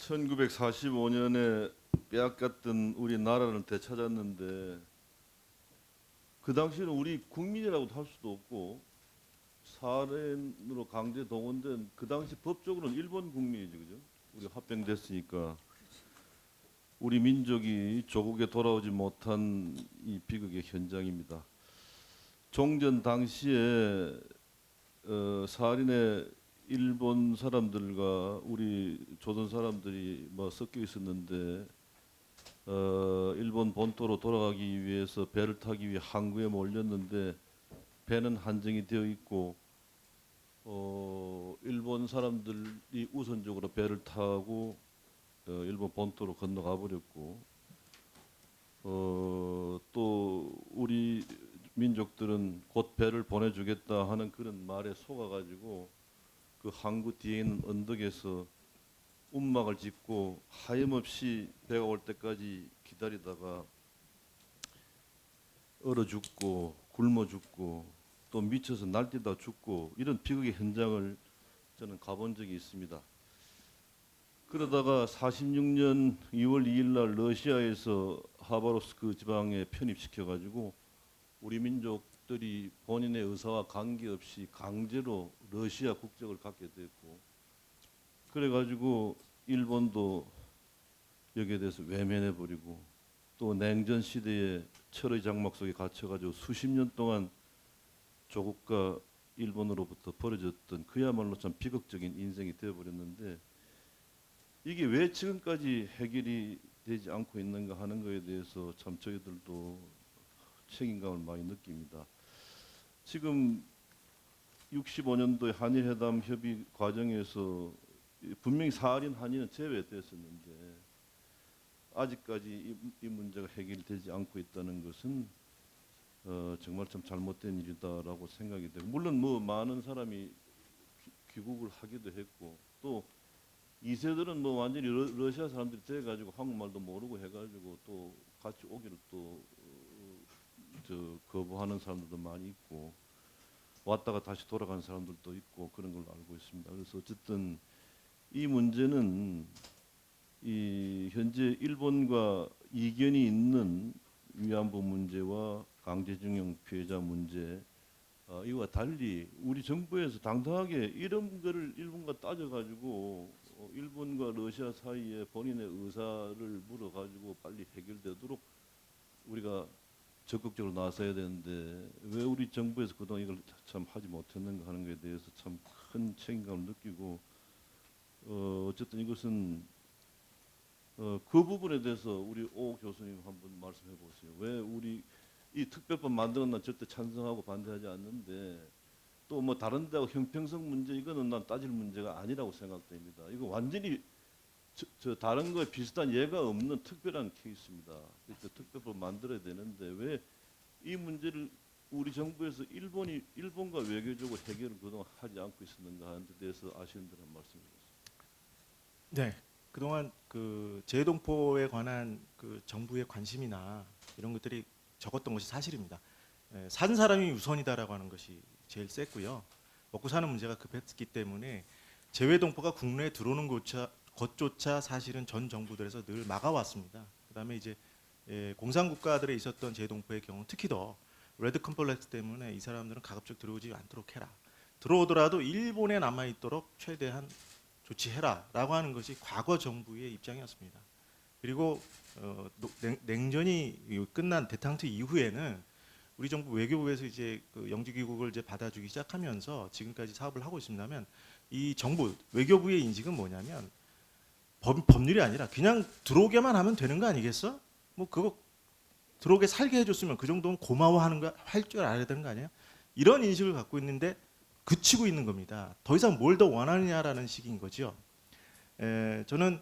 1945년에 빼앗겼던 우리 나라를 되찾았는데 그 당시에는 우리 국민이라고도 할 수도 없고 사련으로 강제 동원된 그 당시 법적으로는 일본 국민이죠, 그죠? 우리 합병됐으니까 우리 민족이 조국에 돌아오지 못한 이 비극의 현장입니다. 종전 당시에 사할인에 일본 사람들과 우리 조선 사람들이 뭐 섞여 있었는데 일본 본토로 돌아가기 위해서 배를 타기 위해 항구에 몰렸는데 배는 한정이 되어 있고 일본 사람들이 우선적으로 배를 타고 일본 본토로 건너가 버렸고 또 우리 민족들은 곧 배를 보내주겠다 하는 그런 말에 속아가지고 그 항구 뒤에 있는 언덕에서 움막을 짓고 하염없이 배가 올 때까지 기다리다가 얼어 죽고 굶어 죽고 또 미쳐서 날뛰다 죽고 이런 비극의 현장을 저는 가본 적이 있습니다. 그러다가 46년 2월 2일 날 러시아에서 하바롭스크 지방에 편입시켜가지고 우리 민족들이 본인의 의사와 관계없이 강제로 러시아 국적을 갖게 됐고 그래가지고 일본도 여기에 대해서 외면해버리고 또 냉전 시대의 철의 장막 속에 갇혀가지고 수십 년 동안 조국과 일본으로부터 벌어졌던 그야말로 참 비극적인 인생이 되어버렸는데 이게 왜 지금까지 해결이 되지 않고 있는가 하는 것에 대해서 참 저희들도 책임감을 많이 느낍니다. 지금 65년도에 한일회담 협의 과정에서 분명히 사할인 한일은 제외됐었는데 아직까지 이 문제가 해결되지 않고 있다는 것은 정말 좀 잘못된 일이다라고 생각이 되고 물론 뭐 많은 사람이 귀국을 하기도 했고 또 2세들은 뭐 완전히 러시아 사람들이 돼가지고 한국말도 모르고 해가지고 또 같이 오기를 또 거부하는 사람들도 많이 있고 왔다가 다시 돌아간 사람들도 있고 그런 걸로 알고 있습니다. 그래서 어쨌든 이 문제는 이 현재 일본과 이견이 있는 위안부 문제와 강제징용 피해자 문제 이와 달리 우리 정부에서 당당하게 이런 거를 일본과 따져가지고 일본과 러시아 사이에 본인의 의사를 물어가지고 빨리 해결되도록 우리가 적극적으로 나서야 되는데 왜 우리 정부에서 그동안 이걸 참 하지 못했는가 하는 것에 대해서 참 큰 책임감을 느끼고 어쨌든 이것은 그 부분에 대해서 우리 오 교수님 한번 말씀해 보세요. 왜 우리 이 특별법 만드는 난 절대 찬성하고 반대하지 않는데 또 뭐 다른 데하고 형평성 문제 이거는 난 따질 문제가 아니라고 생각됩니다. 이거 완전히 저 다른 거에 비슷한 예가 없는 특별한 케이스입니다. 그러니까 특별법 만들어야 되는데 왜 이 문제를 우리 정부에서 일본과 외교적으로 해결을 그동안 하지 않고 있었는가 하는 데 대해서 아시는 분한 말씀해 주세요. 네, 그동안 그 재해동포에 관한 그 정부의 관심이나 이런 것들이 적었던 것이 사실입니다. 산 사람이 우선이다라고 하는 것이 제일 셌고요. 먹고 사는 문제가 급했기 때문에 재해동포가 국내에 들어오는 것조차 사실은 전 정부들에서 늘 막아왔습니다. 그다음에 이제 공산국가들에 있었던 재해동포의 경우 특히 더 레드 컴플렉스 때문에 이 사람들은 가급적 들어오지 않도록 해라. 들어오더라도 일본에 남아 있도록 최대한 조치해라라고 하는 것이 과거 정부의 입장이었습니다. 그리고 냉전이 끝난 대탕트 이후에는 우리 정부 외교부에서 이제 그 영지 귀국을 이제 받아주기 시작하면서 지금까지 사업을 하고 있습니다만 이 정부 외교부의 인식은 뭐냐면 법률이 아니라 그냥 들어오게만 하면 되는 거 아니겠어? 뭐 그거 들어오게 살게 해줬으면 그 정도는 고마워하는 거 할 줄 알아야 되는 거 아니야? 이런 인식을 갖고 있는데 그치고 있는 겁니다. 더 이상 뭘 더 원하느냐라는 식인 거죠. 저는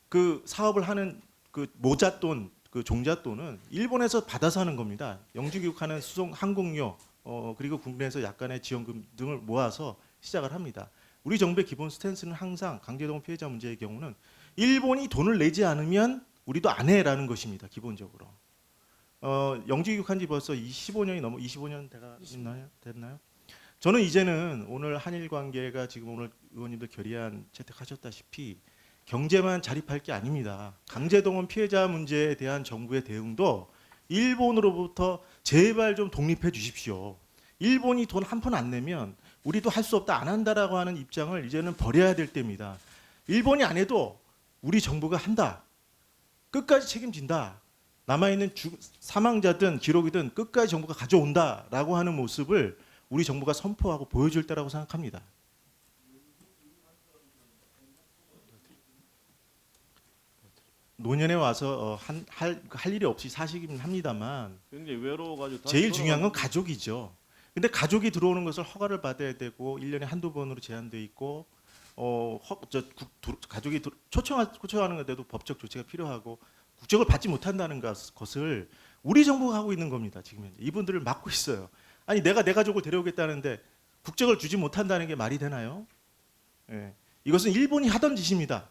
그 사업을 하는 그 모잣돈, 그 종잣돈은 일본에서 받아서 하는 겁니다. 영지 귀국하는 수송 항공료 그리고 국내에서 약간의 지원금 등을 모아서 시작을 합니다. 우리 정부의 기본 스탠스는 항상 강제동원 피해자 문제의 경우는 일본이 돈을 내지 않으면 우리도 안 해라는 것입니다. 기본적으로. 영지 귀국한 지 벌써 25년 됐나요? 저는 이제는 오늘 한일 관계가 지금 오늘 의원님들 결의안 채택하셨다시피 경제만 자립할 게 아닙니다. 강제동원 피해자 문제에 대한 정부의 대응도 일본으로부터 제발 좀 독립해 주십시오. 일본이 돈 한 푼 안 내면 우리도 할 수 없다 안 한다라고 하는 입장을 이제는 버려야 될 때입니다. 일본이 안 해도 우리 정부가 한다. 끝까지 책임진다. 남아있는 사망자든 기록이든 끝까지 정부가 가져온다라고 하는 모습을 우리 정부가 선포하고 보여줄 때라고 생각합니다. 노년에 와서 할 일이 없이 사시긴 합니다만 굉장히 외로워가지고 다시 제일 중요한 건 돌아가는- 가족이죠. 근데 가족이 들어오는 것을 허가를 받아야 되고 1년에 한두 번으로 제한돼 있고 가족이 초청하는 건데도 법적 조치가 필요하고 국적을 받지 못한다는 것을 우리 정부가 하고 있는 겁니다. 지금 현재 이분들을 막고 있어요. 아니 내가 내 가족을 데려오겠다는데 국적을 주지 못한다는 게 말이 되나요? 예. 이것은 일본이 하던 짓입니다.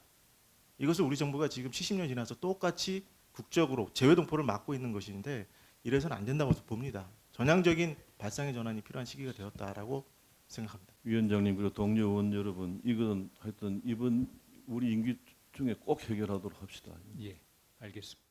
이것을 우리 정부가 지금 70년 지나서 똑같이 국적으로 재외동포를 막고 있는 것인데 이래서는 안 된다고 봅니다. 전향적인 발상의 전환이 필요한 시기가 되었다라고 생각합니다. 위원장님 그리고 동료 의원 여러분, 이건 하여튼 이번 우리 임기 중에 꼭 해결하도록 합시다. 예, 알겠습니다.